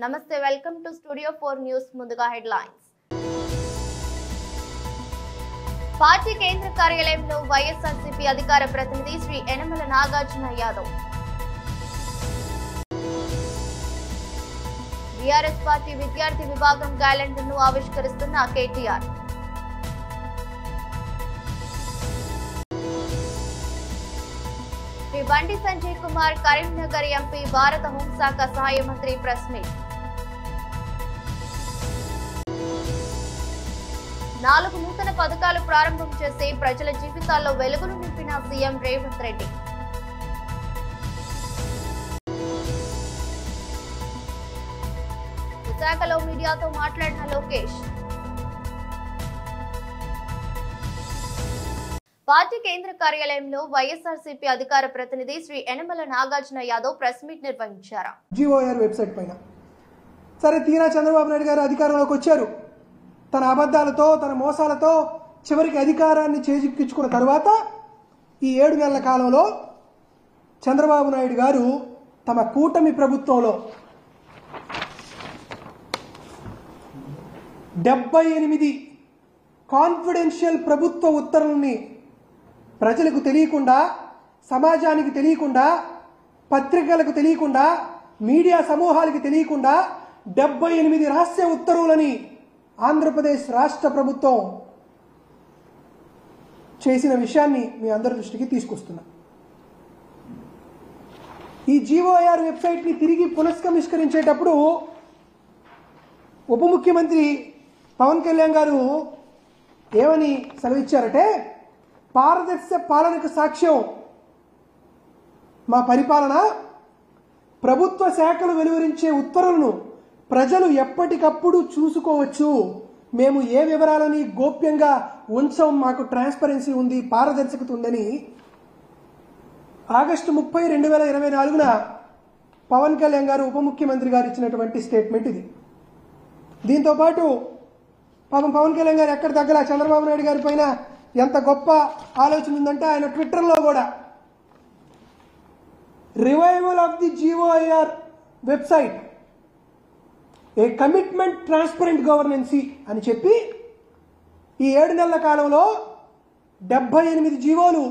నమస్తే welcome to studio 4 news ముందుగా headlines. Party కేంద్ర కార్యాలయంలో వైఎస్ఆర్సీపీ అధికార ప్రతినిధి శ్రీ యనమల నాగార్జున యాదవ్. బీఆర్ఎస్ పార్టీ విద్యార్థి విభాగం క్యాలెండర్ను ఆవిష్కరిస్తున్న కేటీఆర్. శ్రీ బండి సంజయ్ కుమార్ కరీంనగర్ ఎంపీ భారత హోంశాఖ సహాయ మంత్రి ప్రెస్ మీట్. 4 నూతన పథకాలు ప్రారంభం చేసి ప్రజల జీవితాల్లో వెలుగులు నింపిన సీఎం రేవంత్ రెడ్డి. విశాఖలో మీడియాతో మాట్లాడిన లోకేష్. పార్టీ కేంద్ర కార్యాలయంలో వైఎస్ఆర్సీపీ అధికార ప్రతినిధి శ్రీ యనమల నాగార్జున యాదవ్ ప్రెస్ మీట్ నిర్వహించారు. జీఓఆర్ వెబ్సైట్ పైన సరే తీరా చంద్రబాబు నాయుడు గారు అధికారంలోకి వచ్చారు. తన అబద్ధాలతో తన మోసాలతో చివరికి అధికారాన్ని చేజిక్కించుకున్న తర్వాత ఈ 7 నెలల కాలంలో చంద్రబాబు నాయుడు గారు తమ కూటమి ప్రభుత్వంలో 78 కాన్ఫిడెన్షియల్ ప్రభుత్వ ఉత్తర్వుల్ని ప్రజలకు తెలియకుండా, సమాజానికి తెలియకుండా, పత్రికలకు తెలియకుండా, మీడియా సమూహాలకు తెలియకుండా 78 రహస్య ఉత్తర్వులని ఆంధ్రప్రదేశ్ రాష్ట్ర ప్రభుత్వం చేసిన విషయాన్ని మీ అందరి దృష్టికి తీసుకొస్తున్నా. ఈ జీఓఆర్ వెబ్సైట్ని తిరిగి పునఃసంస్కరించేటప్పుడు ఉప ముఖ్యమంత్రి పవన్ కళ్యాణ్ గారు ఏమని సెలవిచ్చారంటే, పారదర్శక పాలనకు సాక్ష్యం మా పరిపాలన, ప్రభుత్వ శాఖలు వెలువరించే ఉత్తర్వులను ప్రజలు ఎప్పటికప్పుడు చూసుకోవచ్చు, మేము ఏ వివరాలని గోప్యంగా ఉంచం, మాకు ట్రాన్స్పరెన్సీ ఉంది, పారదర్శకత ఉందని ఆగస్టు 30, 2024 పవన్ కళ్యాణ్ గారు ఉప ముఖ్యమంత్రి గారు ఇచ్చినటువంటి స్టేట్మెంట్ ఇది. దీంతోపాటు పవన్ కళ్యాణ్ గారు ఎక్కడ తగ్గల చంద్రబాబు నాయుడు గారి పైన ఎంత గొప్ప ఆలోచన ఉందంటే ఆయన ట్విట్టర్లో కూడా revival of the GOIR website, a commitment transparent governance అని చెప్పి ఈ 7 నెలల కాలంలో 78 జీవోలు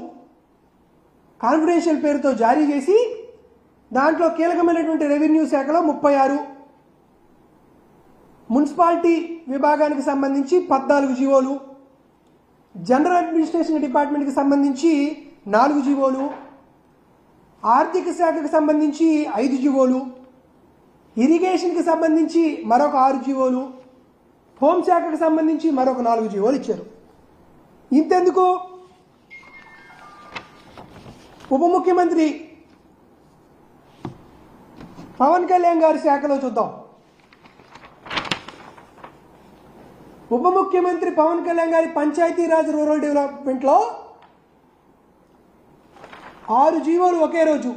కాన్ఫిడెన్షియల్ పేరుతో జారీ చేసి దాంట్లో కీలకమైనటువంటి రెవెన్యూ శాఖలో 36, మున్సిపాలిటీ విభాగానికి సంబంధించి 14 జీవోలు, జనరల్ అడ్మినిస్ట్రేషన్ డిపార్ట్మెంట్కి సంబంధించి 4 జీవోలు, ఆర్థిక శాఖకు సంబంధించి 5 జీవోలు, ఇరిగేషన్కి సంబంధించి మరొక 6 జీవోలు, హోంశాఖకు సంబంధించి మరొక 4 జీవోలు ఇచ్చారు. ఇంతెందుకు, ఉప ముఖ్యమంత్రి పవన్ కళ్యాణ్ గారి శాఖలో చూద్దాం. ఉప ముఖ్యమంత్రి పవన్ కళ్యాణ్ గారి పంచాయతీరాజ్ రూరల్ డెవలప్మెంట్లో 6 జీవోలు ఒకే రోజు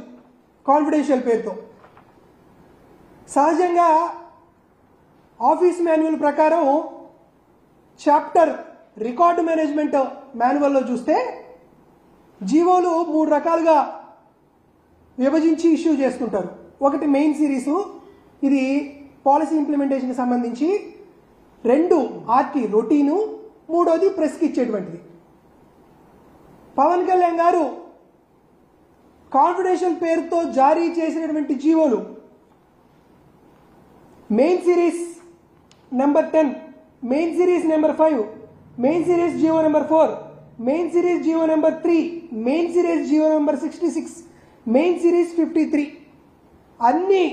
కాన్ఫిడెన్షియల్ పేరుతో. సహజంగా ఆఫీస్ మాన్యువల్ ప్రకారం చాప్టర్ రికార్డు మేనేజ్మెంట్ మాన్యువల్లో చూస్తే జీవోలు 3 రకాలుగా విభజించి ఇష్యూ చేసుకుంటారు. ఒకటి మెయిన్ సిరీసు, ఇది పాలసీ ఇంప్లిమెంటేషన్కి సంబంధించి, 2 ఆర్టీ రొటీను, 3వది ప్రెస్కి ఇచ్చేటువంటిది. పవన్ కళ్యాణ్ గారు కాన్ఫిడెన్షియల్ పేరుతో జారీ చేసినటువంటి జీవోలు main series number 10, main series number 5, main series GO number 4, main series GO number 3, main series GO number 66, main series 53 అన్ని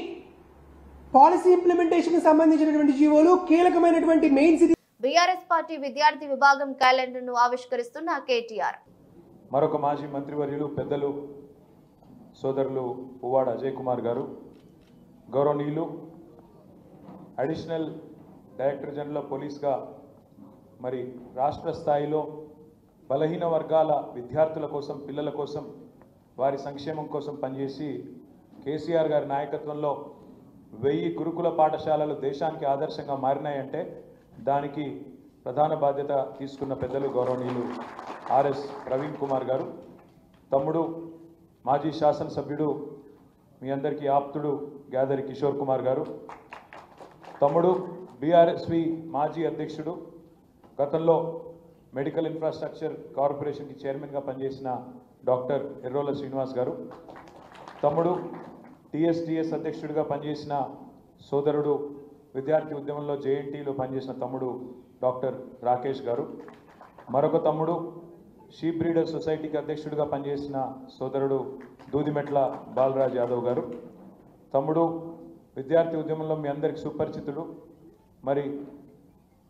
పాలసీ ఇంప్లిమెంటేషన్ కి సంబంధించినటువంటి జీవోలు, కీలకమైనటువంటి మెయిన్ సిరీస్. బీఆర్ఎస్ పార్టీ విద్యార్థి విభాగం క్యాలెండర్ను ఆవిష్కరిస్తున్న కేటీఆర్. మరొక మాజీ మంత్రివర్యులు పెద్దలు సోదరులు పువ్వాడ అజయ్ కుమార్ గారు, గౌరవనీయులు అడిషనల్ డైరెక్టర్ జనరల్ ఆఫ్ పోలీస్గా మరి రాష్ట్ర స్థాయిలో బలహీన వర్గాల విద్యార్థుల కోసం, పిల్లల కోసం, వారి సంక్షేమం కోసం పనిచేసి కేసీఆర్ గారి నాయకత్వంలో 1000 గురుకుల పాఠశాలలు దేశానికి ఆదర్శంగా మారినాయంటే దానికి ప్రధాన బాధ్యత తీసుకున్న పెద్దలు గౌరవనీయులు ఆర్ఎస్ ప్రవీణ్ కుమార్ గారు, తమ్ముడు మాజీ శాసనసభ్యుడు మీ అందరికీ ఆప్తుడు గ్యాదరి కిషోర్ కుమార్ గారు, తమ్ముడు బీఆర్ఎస్వి మాజీ అధ్యక్షుడు, గతంలో మెడికల్ ఇన్ఫ్రాస్ట్రక్చర్ కార్పొరేషన్కి చైర్మన్గా పనిచేసిన డాక్టర్ ఎర్రోల శ్రీనివాస్ గారు, తమ్ముడు టీఎస్టీఎస్ అధ్యక్షుడిగా పనిచేసిన సోదరుడు, విద్యార్థి ఉద్యమంలో జేఎన్టీలో పనిచేసిన తమ్ముడు డాక్టర్ రాకేష్ గారు, మరొక తమ్ముడు షీప్ బ్రీడర్ సొసైటీకి అధ్యక్షుడిగా పనిచేసిన సోదరుడు దూదిమెట్ల బాలరాజ్ యాదవ్ గారు, తమ్ముడు విద్యార్థి ఉద్యమంలో మీ అందరికి సుపరిచితుడు, మరి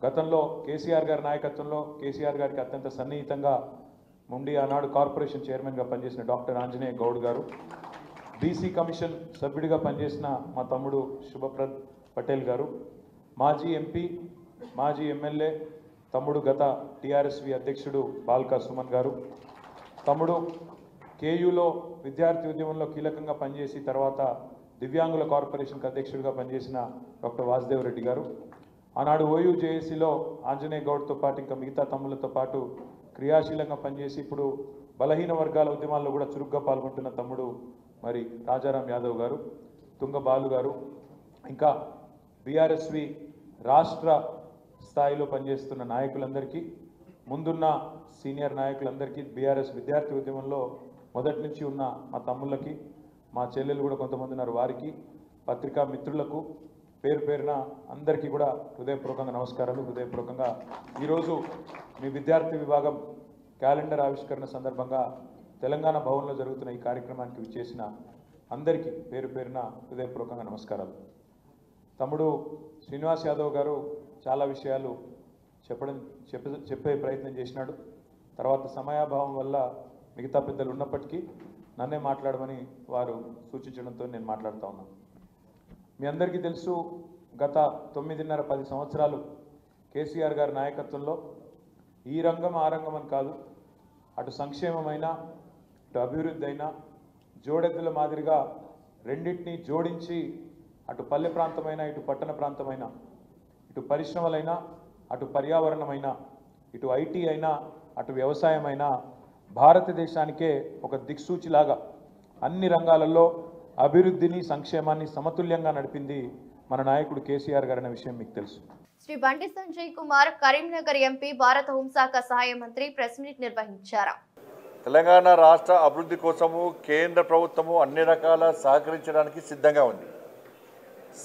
గతంలో కేసీఆర్ గారి నాయకత్వంలో కేసీఆర్ గారికి అత్యంత సన్నిహితంగా ఉండి ఆనాడు కార్పొరేషన్ చైర్మన్గా పనిచేసిన డాక్టర్ ఆంజనేయ గౌడ్ గారు, బీసీ కమిషన్ సభ్యుడిగా పనిచేసిన మా తమ్ముడు శుభప్రద్ పటేల్ గారు, మాజీ ఎంపీ మాజీ ఎమ్మెల్యే తమ్ముడు గత టీఆర్ఎస్వి అధ్యక్షుడు బాల్కా సుమన్ గారు, తమ్ముడు కేయూలో విద్యార్థి ఉద్యమంలో కీలకంగా పనిచేసి తర్వాత దివ్యాంగుల కార్పొరేషన్కి అధ్యక్షుడిగా పనిచేసిన డాక్టర్ వాసుదేవ్ రెడ్డి గారు, ఆనాడు ఓయూజేఏసీలో ఆంజనేయ గౌడ్తో పాటు ఇంకా మిగతా తమ్ములతో పాటు క్రియాశీలంగా పనిచేసి ఇప్పుడు బలహీన వర్గాల ఉద్యమాల్లో కూడా చురుగ్గా పాల్గొంటున్న తమ్ముడు మరి రాజారాం యాదవ్ గారు, తుంగ బాలు గారు, ఇంకా బీఆర్ఎస్వి రాష్ట్ర స్థాయిలో పనిచేస్తున్న నాయకులందరికీ, ముందున్న సీనియర్ నాయకులందరికీ, బీఆర్ఎస్ విద్యార్థి ఉద్యమంలో మొదటి నుంచి ఉన్న మా తమ్ముళ్ళకి, మా చెల్లెలు కూడా కొంతమంది ఉన్నారు, వారికి, పత్రికా మిత్రులకు పేరు పేరున అందరికీ కూడా హృదయపూర్వకంగా నమస్కారాలు. హృదయపూర్వకంగా ఈరోజు మీ విద్యార్థి విభాగం క్యాలెండర్ ఆవిష్కరణ సందర్భంగా తెలంగాణ భవన్లో జరుగుతున్న ఈ కార్యక్రమానికి విచ్చేసిన అందరికీ పేరు పేరున హృదయపూర్వకంగా నమస్కారాలు. తమ్ముడు శ్రీనివాస్ యాదవ్ గారు చాలా విషయాలు చెప్పే ప్రయత్నం చేసినాడు. తర్వాత సమయాభావం వల్ల మిగతా పెద్దలు ఉన్నప్పటికీ నన్నే మాట్లాడమని వారు సూచించడంతో నేను మాట్లాడుతూ ఉన్నాను. మీ అందరికీ తెలుసు, గత 9.5-10 సంవత్సరాలు కేసీఆర్ గారి నాయకత్వంలో ఈ రంగం ఆ రంగం అని కాదు, అటు సంక్షేమమైనా ఇటు అభివృద్ధి అయినా జోడెద్దుల మాదిరిగా రెండింటినీ జోడించి అటు పల్లె ప్రాంతమైన ఇటు పట్టణ ప్రాంతమైన, ఇటు పరిశ్రమలైనా అటు పర్యావరణమైనా, ఇటు ఐటీ అయినా అటు వ్యవసాయమైనా భారతదేశానికే ఒక దిక్సూచిలాగా అన్ని రంగాలలో అభివృద్ధిని సంక్షేమాన్ని సమతుల్యంగా నడిపింది మన నాయకుడు కేసీఆర్ గారు అనే విషయం మీకు తెలుసు. శ్రీ బండి సంజయ్ కుమార్ కరీంనగర్ ఎంపీ భారత హోంశాఖ సహాయ మంత్రి ప్రెస్ మీట్ నిర్వహించారు. తెలంగాణ రాష్ట్ర అభివృద్ధి కోసము కేంద్ర ప్రభుత్వము అన్ని రకాల సహకరించడానికి సిద్ధంగా ఉంది,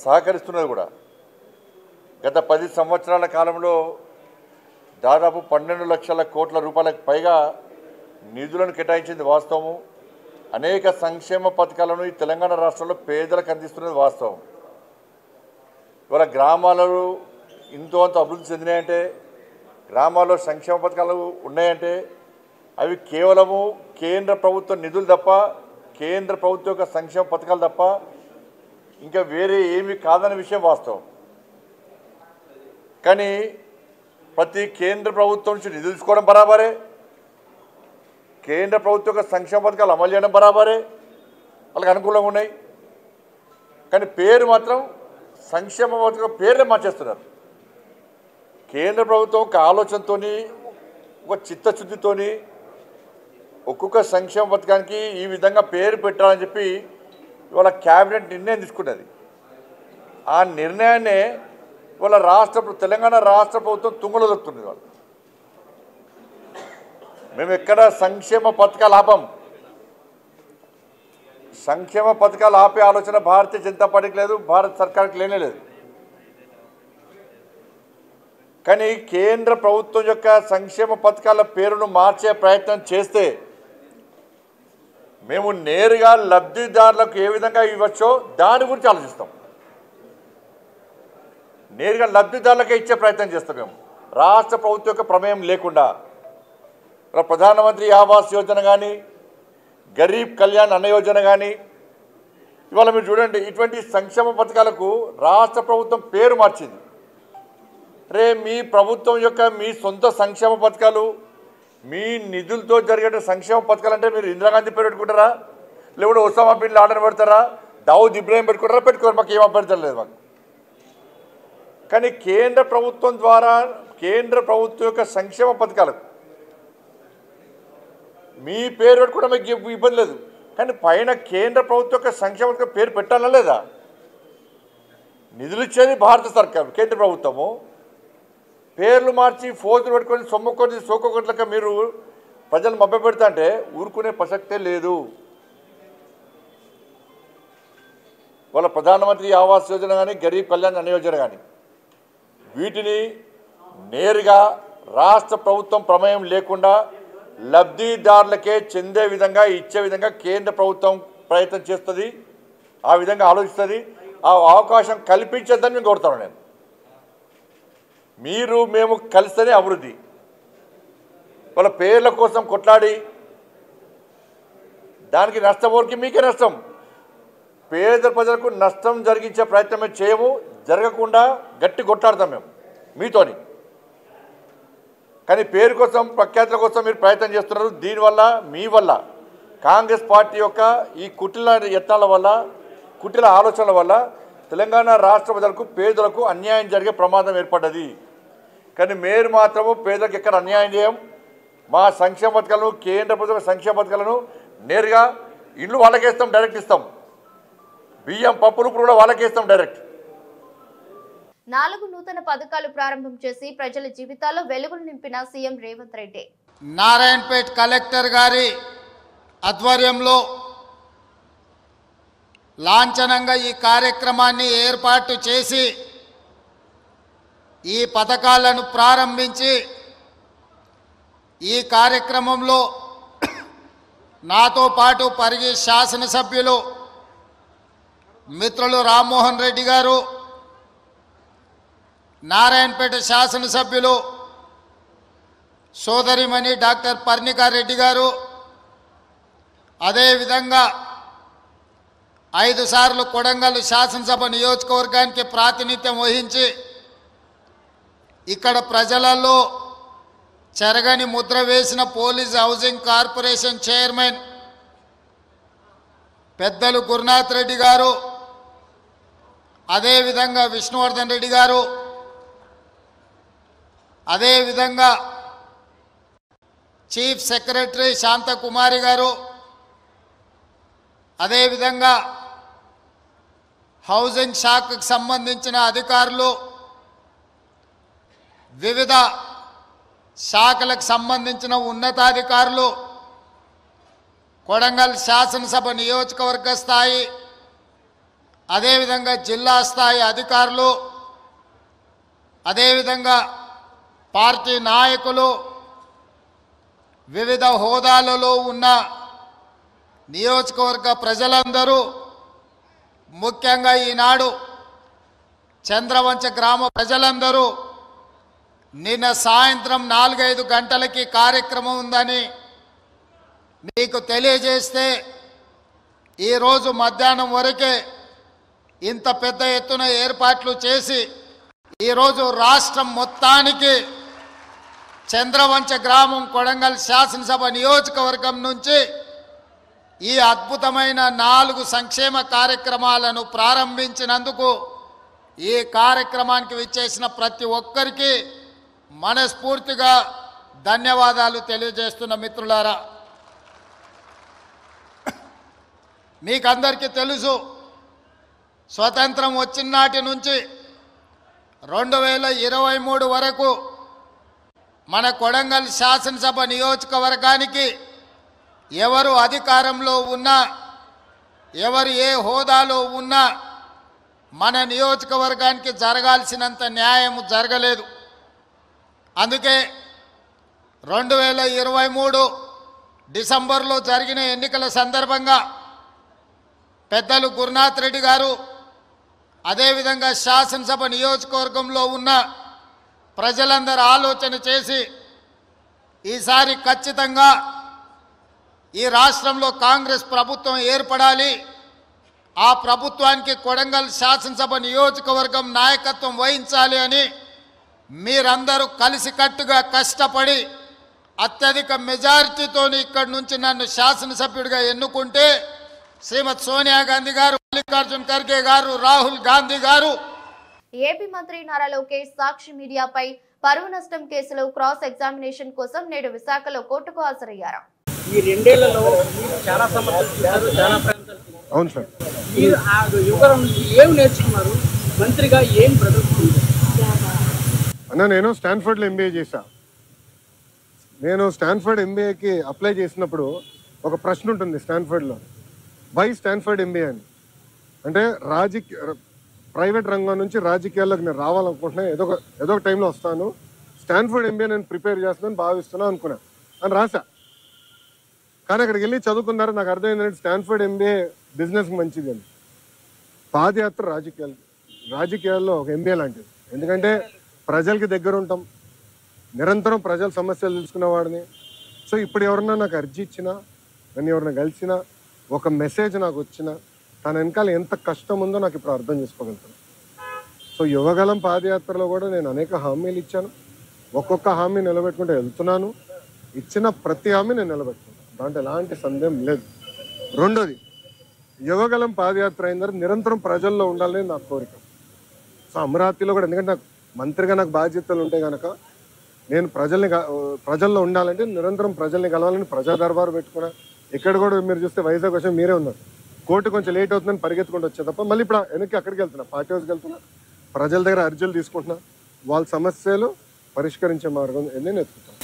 సహకరిస్తున్నది కూడా. గత 10 సంవత్సరాల కాలంలో దాదాపు 12 లక్షల కోట్ల రూపాయలకు పైగా నిధులను కేటాయించింది వాస్తవము. అనేక సంక్షేమ పథకాలను ఈ తెలంగాణ రాష్ట్రంలో పేదలకు అందిస్తున్నది వాస్తవం. ఇవాళ గ్రామాలలో ఇంతో అంత అభివృద్ధి చెందినాయంటే, గ్రామాల్లో సంక్షేమ పథకాలు ఉన్నాయంటే అవి కేవలము కేంద్ర ప్రభుత్వ నిధులు తప్ప, కేంద్ర ప్రభుత్వం యొక్క సంక్షేమ పథకాలు తప్ప ఇంకా వేరే ఏమీ కాదనే విషయం వాస్తవం. కానీ ప్రతి కేంద్ర ప్రభుత్వం నుంచి నిధులు తీసుకోవడం బరాబరే, కేంద్ర ప్రభుత్వం యొక్క సంక్షేమ పథకాలు అమలు చేయడం బరాబరే, వాళ్ళకి అనుకూలంగా ఉన్నాయి. కానీ పేరు మాత్రం సంక్షేమ పథకం పేర్లే మార్చేస్తున్నారు. కేంద్ర ప్రభుత్వం ఒక ఆలోచనతో, ఒక చిత్తశుద్ధితో ఒక్కొక్క సంక్షేమ పథకానికి ఈ విధంగా పేరు పెట్టాలని చెప్పి ఇవాళ క్యాబినెట్ నిర్ణయం తీసుకున్నది. ఆ నిర్ణయాన్నే ఇవాళ తెలంగాణ రాష్ట్ర ప్రభుత్వం తుంగలో దొరుకుతుంది. వాళ్ళు మేము ఎక్కడ సంక్షేమ పథకాలు ఆపం. సంక్షేమ పథకాలు ఆపే ఆలోచన భారతీయ జనతా పార్టీకి లేదు, భారత సర్కార్కి లేనే లేదు. కానీ కేంద్ర ప్రభుత్వం యొక్క సంక్షేమ పథకాల పేరును మార్చే ప్రయత్నం చేస్తే మేము నేరుగా లబ్ధిదారులకు ఏ విధంగా ఇవ్వచ్చో దాని గురించి ఆలోచిస్తాం. నేరుగా లబ్ధిదారులకే ఇచ్చే ప్రయత్నం చేస్తాం. మేము రాష్ట్ర ప్రభుత్వం యొక్క ప్రమేయం లేకుండా ప్రధానమంత్రి ఆవాస్ యోజన కానీ, గరీబ్ కళ్యాణ్ అన్న యోజన కానీ, ఇవాళ మీరు చూడండి, ఇటువంటి సంక్షేమ పథకాలకు రాష్ట్ర ప్రభుత్వం పేరు మార్చింది. రే మీ ప్రభుత్వం యొక్క మీ సొంత సంక్షేమ పథకాలు, మీ నిధులతో జరిగే సంక్షేమ పథకాలు అంటే మీరు ఇందిరాగాంధీ పేరు పెట్టుకుంటారా, లేకుంటే ఒసామా బిన్ లాడెన్ పెడతారా, దావుద్ ఇబ్రాహిం పెట్టుకుంటారా? పెట్టుకోరు, మాకు ఏం అభ్యర్థం లేదు మాకు. కానీ కేంద్ర ప్రభుత్వం ద్వారా కేంద్ర ప్రభుత్వం యొక్క సంక్షేమ పథకాలకు మీ పేరు పెట్టుకోవడం మీకు ఇబ్బంది లేదు. కానీ పైన కేంద్ర ప్రభుత్వం యొక్క సంక్షేమ పథకం పేరు పెట్టాలా లేదా? నిధులు ఇచ్చేది భారత సర్కారు, కేంద్ర ప్రభుత్వము. పేర్లు మార్చి ఫోజులు పెట్టుకొని సొమ్ముకొని సోకొకట్లక మీరు ప్రజలు మభ్యపెడతా అంటే ఊరుకునే ప్రసక్తే లేదు. వాళ్ళ ప్రధానమంత్రి ఆవాస్ యోజన కానీ, గరీబ్ కళ్యాణ్ అన్న యోజన కానీ వీటిని నేరుగా రాష్ట్ర ప్రభుత్వం ప్రమేయం లేకుండా లబ్ధిదారులకే చెందే విధంగా ఇచ్చే విధంగా కేంద్ర ప్రభుత్వం ప్రయత్నం చేస్తుంది, ఆ విధంగా ఆలోచిస్తుంది. ఆ అవకాశం కల్పించద్దని నేను కోరుతాను. నేను మీరు మేము కలిస్తేనే అభివృద్ధి. వాళ్ళ పేర్ల కోసం కొట్లాడి దానికి నష్టపోరికి మీకే నష్టం. పేద ప్రజలకు నష్టం జరిగించే ప్రయత్నమే చేయము, జరగకుండా గట్టి కొట్లాడతాం మేము మీతోని. కానీ పేరు కోసం ప్రఖ్యాతుల కోసం మీరు ప్రయత్నం చేస్తున్నారు. దీనివల్ల మీ వల్ల కాంగ్రెస్ పార్టీ యొక్క ఈ కుటిల యత్నాల వల్ల, కుటిల ఆలోచనల వల్ల తెలంగాణ రాష్ట్ర ప్రజలకు పేదలకు అన్యాయం జరిగే ప్రమాదం ఏర్పడ్డది. కానీ మీరు మాత్రము పేదలకు ఎక్కడ అన్యాయం చేయం. మా సంక్షేమ పథకాలను, కేంద్ర ప్రభుత్వ సంక్షేమ పథకాలను నేరుగా ఇల్లు వాళ్ళకేస్తాం, డైరెక్ట్ ఇస్తాం. బియ్యం పప్పులు కూడా వాళ్ళకేస్తాం డైరెక్ట్. 4 నూతన పథకాలు ప్రారంభం చేసి ప్రజల జీవితాల్లో వెలుగులు నింపిన సీఎం రేవంత్ రెడ్డి. నారాయణపేట్ కలెక్టర్ గారి ఆధ్వర్యంలో లాంఛనంగా ఈ కార్యక్రమాన్ని ఏర్పాటు చేసి ఈ పథకాలను ప్రారంభించి ఈ కార్యక్రమంలో నాతో పాటు పరిగి శాసనసభ్యులు మిత్రులు రామ్మోహన్ రెడ్డి గారు, నారాయణపేట శాసనసభ్యులు సోదరిమణి డాక్టర్ పర్ణికా రెడ్డి గారు, అదేవిధంగా 5 సార్లు కొడంగల్ శాసనసభ నియోజకవర్గానికి ప్రాతినిధ్యం వహించి ఇక్కడ ప్రజలలో చెరగని ముద్ర వేసిన పోలీస్ హౌసింగ్ కార్పొరేషన్ చైర్మన్ పెద్దలు గురునాథ్ రెడ్డి గారు, అదేవిధంగా విష్ణువర్ధన్ రెడ్డి గారు, అదేవిధంగా చీఫ్ సెక్రటరీ శాంతకుమారి గారు, అదేవిధంగా హౌసింగ్ శాఖకు సంబంధించిన అధికారులు, వివిధ శాఖలకు సంబంధించిన ఉన్నతాధికారులు, కొడంగల్ శాసనసభ నియోజకవర్గ స్థాయి, అదేవిధంగా జిల్లా స్థాయి అధికారులు, అదేవిధంగా పార్టీ నాయకులు, వివిధ హోదాలలో ఉన్న నియోజకవర్గ ప్రజలందరూ, ముఖ్యంగా ఈనాడు చంద్రవంచ గ్రామ ప్రజలందరూ నిన్న సాయంత్రం 4-5 గంటలకి కార్యక్రమం ఉందని మీకు తెలియజేస్తే ఈరోజు మధ్యాహ్నం వరకే ఇంత పెద్ద ఎత్తున ఏర్పాట్లు చేసి ఈరోజు రాష్ట్రం మొత్తానికి చంద్రవంచ గ్రామం కొడంగల్ శాసనసభ నియోజకవర్గం నుంచి ఈ అద్భుతమైన 4 సంక్షేమ కార్యక్రమాలను ప్రారంభించినందుకు ఈ కార్యక్రమానికి విచ్చేసిన ప్రతి ఒక్కరికి మనస్ఫూర్తిగా ధన్యవాదాలు తెలియజేస్తున్న మిత్రులారా, మీకందరికీ తెలుసు స్వతంత్రం వచ్చిన నాటి నుంచి 2023 వరకు మన కొడంగల్ శాసనసభ నియోజకవర్గానికి ఎవరు అధికారంలో ఉన్నా, ఎవరు ఏ హోదాలో ఉన్నా మన నియోజకవర్గానికి జరగాల్సినంత న్యాయం జరగలేదు. అందుకే 2023 డిసెంబర్లో జరిగిన ఎన్నికల సందర్భంగా పెద్దలు గురునాథ్ రెడ్డి గారు, అదేవిధంగా శాసనసభ నియోజకవర్గంలో ఉన్న ప్రజలందరూ ఆలోచన చేసి ఈసారి ఖచ్చితంగా ఈ రాష్ట్రంలో కాంగ్రెస్ ప్రభుత్వం ఏర్పడాలి, ఆ ప్రభుత్వానికి కొడంగల్ శాసనసభ నియోజకవర్గం నాయకత్వం వహించాలి అని మీరందరూ కలిసికట్టుగా కష్టపడి అత్యధిక మెజారిటీతో ఇక్కడి నుంచి నన్ను శాసనసభ్యుడిగా ఎన్నుకుంటే శ్రీమతి సోనియా గాంధీ గారు, మల్లికార్జున్ ఖర్గే గారు, రాహుల్ గాంధీ గారు. ఏపీ మంత్రి నారా లోకేష్ సాక్షి మీడియాపై పరువు నష్టం కేసులో క్రాస్ ఎగ్జామినేషన్ కోసం నేడు విశాఖలో కోర్టుకు హాజరయ్యారు. ఈ 2 ఏళ్లలో మీరు చాలా సమస్యలు చూశారు, చాలా ప్రాంతాలు. అవును సార్. మీరు ఆ యువకుల నుంచి ఏమి నేర్చుకున్నారు? మంత్రిగా ఏం ప్రదర్శించారు? అన్న, నేను స్టాన్ఫర్డ్లో ఎంబీఏ చేశా. నేను స్టాన్ఫర్డ్ ఎంబీఏకి అప్లై చేసినప్పుడు ఒక ప్రశ్న ఉంటుంది స్టాన్ఫర్డ్లో, వై స్టాన్ఫర్డ్ ఎంబీఏ అని. అంటే ప్రైవేట్ రంగం నుంచి రాజకీయాల్లోకి నేను రావాలనుకుంటున్నాను, ఏదో ఒక టైంలో వస్తాను, స్టాన్ఫర్డ్ ఎంబీఏ నేను ప్రిపేర్ చేస్తున్నాను భావిస్తున్నాను అనుకున్నా అని రాసా. కానీ అక్కడికి వెళ్ళి చదువుకున్నారు, నాకు అర్థమైందంటే స్టాన్ఫర్డ్ ఎంబీఏ బిజినెస్కి మంచిది అని. పాదయాత్ర రాజకీయాల్లో ఒక ఎంబీఏ లాంటిది. ఎందుకంటే ప్రజలకి దగ్గర ఉంటాం, నిరంతరం ప్రజల సమస్యలు తెలుసుకునేవాడిని. సో ఇప్పుడు ఎవరన్నా నాకు అర్జీ ఇచ్చినా, నన్ను ఎవరైనా కలిసినా, ఒక మెసేజ్ నాకు వచ్చినా, తన వెనకాల ఎంత కష్టం ఉందో నాకు ఇప్పుడు అర్థం చేసుకోగలుగుతాను. సో యువగలం పాదయాత్రలో కూడా నేను అనేక హామీలు ఇచ్చాను, ఒక్కొక్క హామీ నిలబెట్టుకుంటూ వెళ్తున్నాను. ఇచ్చిన ప్రతి హామీ నేను నిలబెట్టుకున్నాను, దాంట్లో ఎలాంటి సందేహం లేదు. రెండోది, యువగలం పాదయాత్ర అయిన తర్వాత నిరంతరం ప్రజల్లో ఉండాలని నా కోరిక. సో అమరావతిలో కూడా, ఎందుకంటే నాకు మంత్రిగా నాకు బాధ్యతలు ఉంటాయి కనుక, నేను ప్రజల్లో ఉండాలంటే నిరంతరం ప్రజల్ని కలవాలని ప్రజా దర్బారు పెట్టుకున్నా. ఇక్కడ కూడా మీరు చూస్తే వైజాగ్ వచ్చి మీరే ఉన్నారు, కోర్టు కొంచెం లేట్ అవుతుందని పరిగెత్తుకుంటూ వచ్చే తప్ప మళ్ళీ ఇప్పుడు వెనక్కి అక్కడికి వెళ్తున్నా, పార్టీ హౌస్కి వెళ్తున్నా, ప్రజల దగ్గర అర్జీలు తీసుకుంటున్నా, వాళ్ళ సమస్యలు పరిష్కరించే మార్గం నేను ఎత్తుకుంటాను.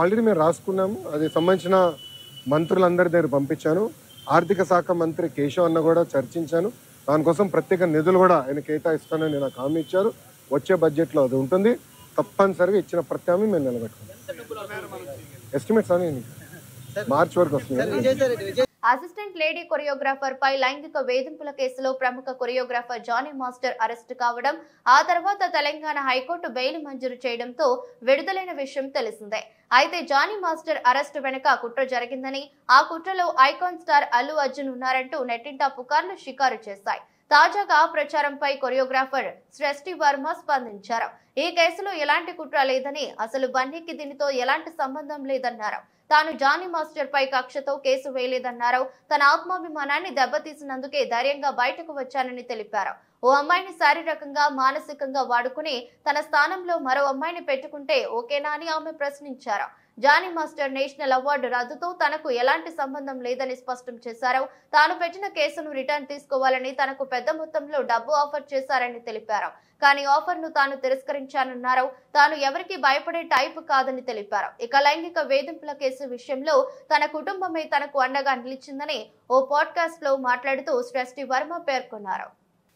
ఆల్రెడీ మేము రాసుకున్నాము, అది సంబంధించిన మంత్రులందరి దగ్గర పంపించాను. ఆర్థిక శాఖ మంత్రి కేశవ్ అన్న కూడా చర్చించాను, దానికోసం ప్రత్యేక నిధులు కూడా ఆయన కేటాయిస్తానని నాకు హామీ ఇచ్చారు. వచ్చే బడ్జెట్లో అది ఉంటుంది, తప్పనిసరిగా ఇచ్చిన ప్రతి హామీ మేము నిలబెట్టుకుంటాం. ఎస్టిమేట్స్ అని మార్చి వరకు వస్తుంది. అసిస్టెంట్ లేడీ కొరియోగ్రాఫర్ పై లైంగిక వేధింపుల కేసులో ప్రముఖ కొరియోగ్రాఫర్ జానీ మాస్టర్ అరెస్టు కావడం, ఆ తర్వాత తెలంగాణ హైకోర్టు బెయిల్ మంజూరు చేయడంతో విడుదలైన విషయం తెలిసిందే. అయితే జానీ మాస్టర్ అరెస్టు వెనుక కుట్ర జరిగిందని, ఆ కుట్రలో ఐకాన్ స్టార్ అల్లు అర్జున్ ఉన్నారంటూ నెట్టింట పుకార్లు షికారు చేశాయి. తాజాగా ప్రచారంపై కొరియోగ్రాఫర్ సృష్టి వర్మ స్పందించారు. ఈ కేసులో ఎలాంటి కుట్ర లేదని, అసలు బన్నీకి దీనితో ఎలాంటి సంబంధం లేదన్నారు. తాను జానీ మాస్టర్ పై కక్షతో కేసు వేయలేదన్నారు. తన ఆత్మాభిమానాన్ని దెబ్బతీసినందుకే ధైర్యంగా బయటకు వచ్చానని తెలిపారు. ఓ అమ్మాయిని శారీరకంగా మానసికంగా వాడుకుని తన స్థానంలో మరో అమ్మాయిని పెట్టుకుంటే ఓకేనా అని ఆమె ప్రశ్నించారు. జానీ మాస్టర్ నేషనల్ అవార్డు రద్దుతో తనకు ఎలాంటి సంబంధం లేదని స్పష్టం చేశారు. తాను పెట్టిన కేసును రిటర్న్ తీసుకోవాలని తనకు పెద్ద మొత్తంలో డబ్బు ఆఫర్ చేశారని తెలిపారు. కానీ ఆఫర్ ను తాను తిరస్కరించానన్నారు. తాను ఎవరికి భయపడే టైప్ కాదని తెలిపారు. ఇక లైంగిక వేధింపుల కేసు విషయంలో తన కుటుంబమే తనకు అండగా నిలిచిందని ఓ పాడ్కాస్ట్ లో మాట్లాడుతూ సృష్టి వర్మ పేర్కొన్నారు.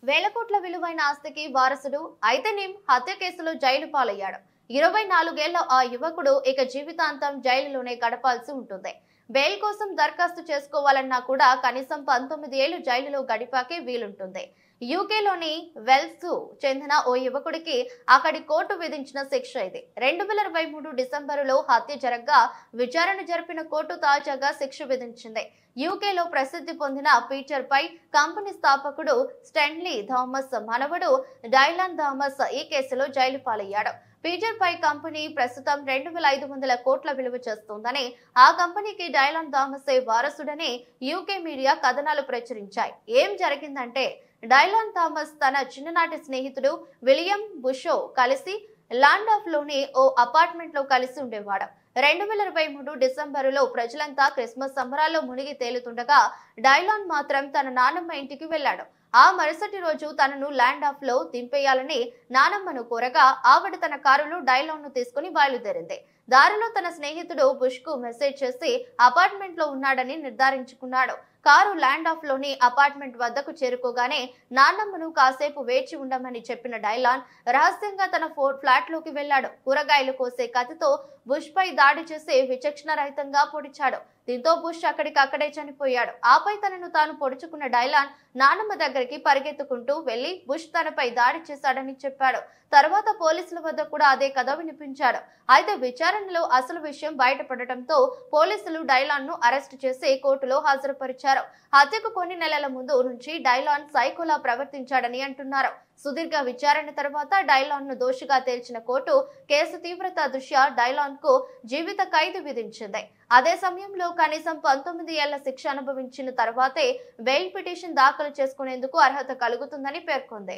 వేల కోట్ల విలువైన ఆస్తికి వారసుడు అయితేనేం హత్య కేసులో జైలు పాలయ్యాడు. 24 ఏళ్ల ఆ యువకుడు ఇక జీవితాంతం జైలులోనే గడపాల్సి ఉంటుంది. బెయిల్ కోసం దరఖాస్తు చేసుకోవాలన్నా కూడా కనీసం 19 ఏళ్లు జైలులో గడిపాకే వీలుంటుంది. యూకేలోని వెల్స్ చెందిన ఓ యువకుడికి అక్కడి కోర్టు విధించిన శిక్ష ఇది. 2023 డిసెంబరులో హత్య జరగ్గా విచారణ జరిపిన కోర్టు తాజాగా శిక్ష విధించింది. యూకేలో ప్రసిద్ధి పొందిన పీటర్ పై కంపెనీ స్థాపకుడు స్టెన్లీ థామస్ మనవడు డైలాన్ థామస్ ఈ కేసులో జైలు పాలయ్యాడు. పీటర్ పై కంపెనీ ప్రస్తుతం 2500 కోట్ల విలువ చేస్తోందని, ఆ కంపెనీకి డైలాన్ థామసే వారసుడని యూకే మీడియా కథనాలు ప్రచురించాయి. ఏం జరిగిందంటే, డైలాన్ థామస్ తన చిన్ననాటి స్నేహితుడు విలియం బుషో కలిసి లాండాఫ్ లోని ఓ అపార్ట్మెంట్ లో కలిసి ఉండేవాడు. 2023 డిసెంబరులో ప్రజలంతా క్రిస్మస్ సంబరాల్లో మునిగి తేలుతుండగా డైలాన్ మాత్రం తన నానమ్మ ఇంటికి వెళ్లాడు. ఆ మరుసటి రోజు తనను ల్యాండ్ ఆఫ్ లో దింపేయాలని నానమ్మను కోరగా ఆవిడ తన కారులో డైలాన్ ను తీసుకుని బయలుదేరింది. దారిలో తన స్నేహితుడు బుష్ కు మెసేజ్ చేసి అపార్ట్మెంట్ లో ఉన్నాడని నిర్ధారించుకున్నాడు. కారు ల్యాండ్ ఆఫ్ లోని అపార్ట్మెంట్ వద్దకు చేరుకోగానే నాన్నమ్మను కాసేపు వేచి ఉండమని చెప్పిన డైలాన్ రహస్యంగా తన ఫ్లాట్ లోకి వెళ్లాడు. కూరగాయలు కోసే కత్తితో బుష్ పై దాడి చేసి విచక్షణ రహితంగా పొడిచాడు. దీంతో బుష్ అక్కడికక్కడే చనిపోయాడు. ఆపై తనను తాను పొడుచుకున్న డైలాన్ నానమ్మ దగ్గరికి పరిగెత్తుకుంటూ వెళ్లి బుష్ తనపై దాడి చేశాడని చెప్పాడు. తర్వాత పోలీసుల వద్ద కూడా అదే కథ వినిపించాడు. అయితే విచారణలో అసలు విషయం బయటపడటంతో పోలీసులు డైలాన్ ను అరెస్టు చేసి కోర్టులో హాజరుపరిచారు. హత్యకు కొన్ని నెలల ముందు నుంచి డైలాన్ సైకోలా ప్రవర్తించాడని అంటున్నారు. సుదీర్ఘ విచారణ తర్వాత డైలాన్ ను దోషిగా తేల్చిన కోర్టు కేసు తీవ్రత దృష్ట్యా డైలాన్ కు జీవిత ఖైదు విధించింది. అదే సమయంలో కనీసం 19 ఏళ్ల శిక్ష అనుభవించిన తర్వాతే బెయిల్ పిటిషన్ దాఖలు చేసుకునేందుకు అర్హత కలుగుతుందని పేర్కొంది.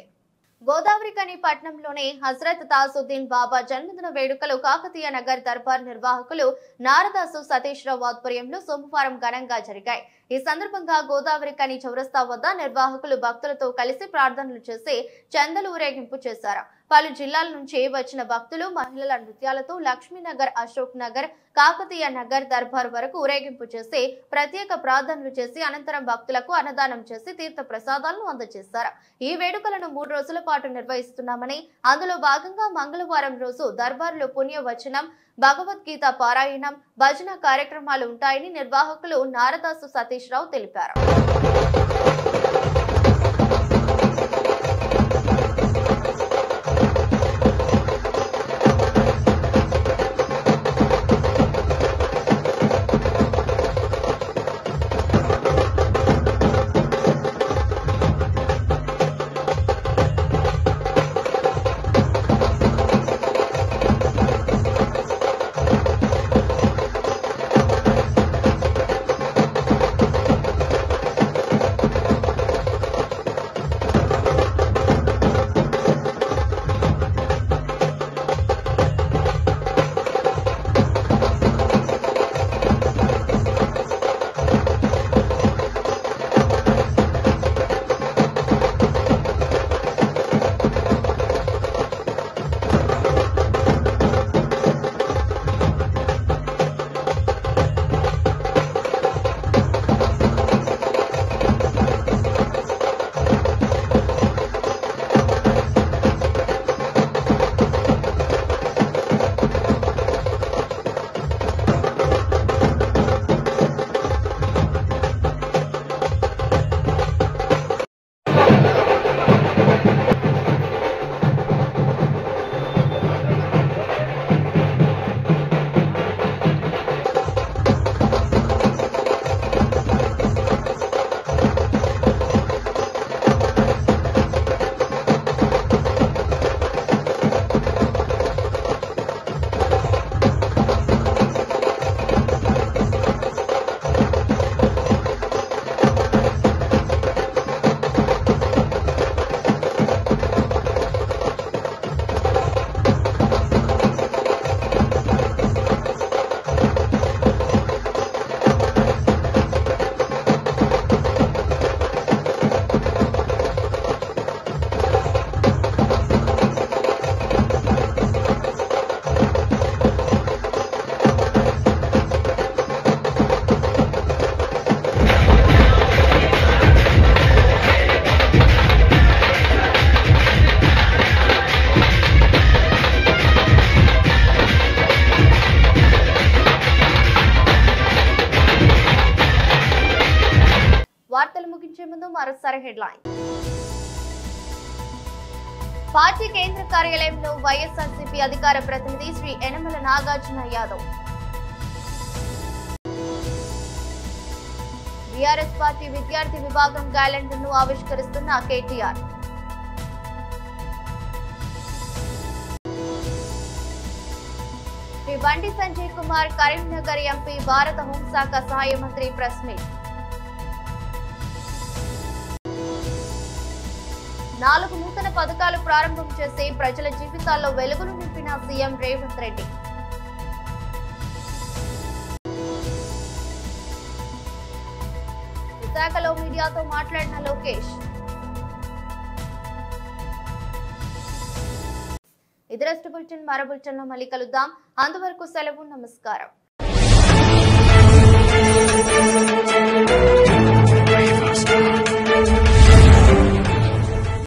గోదావరి కని పట్నంలోని హజరత్ తాజుద్దీన్ బాబా జన్మదిన వేడుకలు కాకతీయ నగర్ దర్బార్ నిర్వాహకులు నారదాసు సతీష్ రావు ఆధ్వర్యంలో సోమవారం ఘనంగా జరిగాయి. ఈ సందర్భంగా గోదావరి కని చౌరస్తా వద్ద నిర్వాహకులు భక్తులతో కలిసి ప్రార్థనలు చేసి చందలు ఊరేగింపు చేశారు. పలు జిల్లాల నుంచి వచ్చిన భక్తులు మహిళల నృత్యాలతో లక్ష్మీనగర్, అశోక్ నగర్, కాకతీయ నగర్ దర్బార్ వరకు ఊరేగింపు చేసి ప్రత్యేక ప్రార్థనలు చేసి అనంతరం భక్తులకు అన్నదానం చేసి తీర్థ ప్రసాదాలను అందజేశారు. ఈ వేడుకలను 3 రోజుల పాటు నిర్వహిస్తున్నామని, అందులో భాగంగా మంగళవారం రోజు దర్బార్లో పుణ్యవచనం, భగవద్గీత పారాయణం, భజన కార్యక్రమాలు ఉంటాయని నిర్వాహకులు నారదాసు సతీష్ రావు తెలిపారు. మరోసారి హెడ్లైన్. పార్టీ కేంద్ర కార్యాలయంలో వైఎస్ఆర్సీపీ అధికార ప్రతినిధి శ్రీ యనమల నాగార్జున యాదవ్. బీఆర్ఎస్ పార్టీ విద్యార్థి విభాగం క్యాలెండర్ను ఆవిష్కరిస్తున్న కేటీఆర్. శ్రీ బండి సంజయ్ కుమార్ కరీంనగర్ ఎంపీ భారత హోంశాఖ సహాయ మంత్రి ప్రెస్ మీట్. 4 నూతన పథకాలు ప్రారంభం చేసి ప్రజల జీవితాల్లో వెలుగులు నింపిన సీఎం రేవంత్ రెడ్డి. విశాఖలో మీడియాతో మాట్లాడిన లోకేష్. ఇది రెస్ట్ బులెటిన్. మరో బులెటిన్లో మళ్ళీ కలుద్దాం. అంతవరకు సెలవు. నమస్కారం.